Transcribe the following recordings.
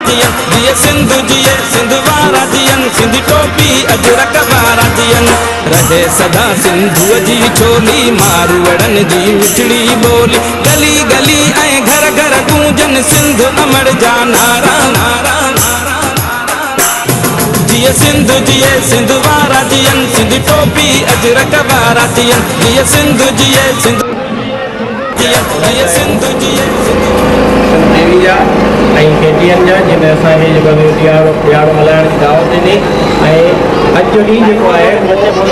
जिए सिंध जिए सिंध वारा जियन सिंधी टोपी अजरक वारा जियन रहे सदा सिंधुअ जी चोली मारवड़न जी मिठड़ी बोली गली गली ऐं घर घर गूंजन सिंध अमर जा नारा नारा जिए सिंध वारा जियन सिंधी टोपी अजरक वारा जियन जिए सिंध जिए सिंध देवी जा KTN जा जिन्हें असांखे जेको ॾियारो मल्हाइण जी दावत ॾिनी ऐं अॼु जो ॾींहुं जेको आहे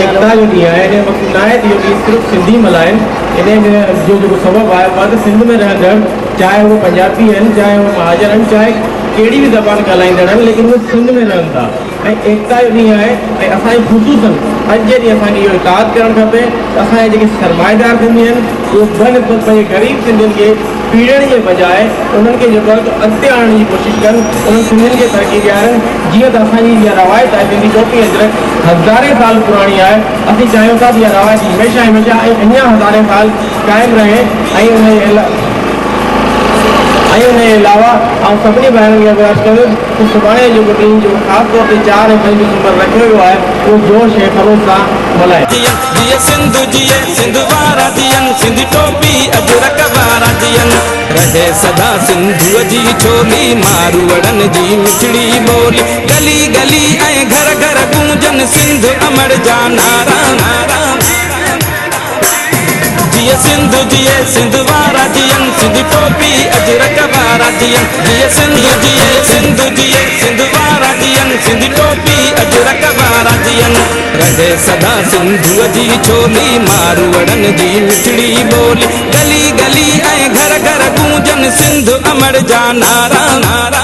एकता जो ॾींहुं आहे हिन वक़्तु न आहे त इहो ॾींहुं सिर्फ़ु सिंधी मल्हाइनि इन जो जेको सबबु आहे मां त सिंध में रहंदड़ चाहे उहे पंजाबी आहिनि चाहे उहे महाजर आहिनि चाहे कहिड़ी बि ज़बान ॻाल्हाईंदड़ आहिनि लेकिन उहे सिंध में रहनि था ऐं एकता जो ॾींहुं आहे ऐं असांजी ख़ुशूसन अॼु जे ॾींहुं असांखे इहो इताद करणु खपे त असांजे जेके सरमाएदार सिंधी आहिनि उहे बनिस्बत पंहिंजे ग़रीब सिंधियुनि खे पीड़ण जे बजाए उन्हनि खे जेको आहे अॻिते आणण जी कोशिशि कनि उन्हनि सिंधियुनि खे तरक़ी ॾियारनि जीअं त असांजी इहा रवायत आहे सिंधी टोपी अजरक हज़ारे साल पुराणी आहे असीं चाहियूं था त इहा रवायत हमेशह हमेशह ऐं अञा हज़ारे साल क़ाइमु रहे ऐं उनजे अलावा ऐं सभिनी भाइरनि खे गुज़ारिश कंदुसि त सुभाणे जो ॾींहुं जो ख़ासि तौर ते 4 ऐं 5 दिसंबर रखियो वियो आहे उहो जोश ऐं ख़रोश सां मल्हाए जिए सिंध वारा जियन सिंधी टोपी अजरक वारा जियन रहे सदा सिंधुअ जी चोली मारवड़न जी मिठड़ी बोली गली गली ऐं घर घर गूंजन सिंध अमर जा नारा नारा जिए सिंध वारा जियन सिंधी टोपी अजरक वारा जियन जिए सिंध वारा जियन सिंधी टोपी अजरक वारा जियन रहे सदा सिंधुअ जी चोली मारवड़न जी मिठड़ी बोली गली गली ऐं घर घर गूंजन सिंध अमर जा नारा नारा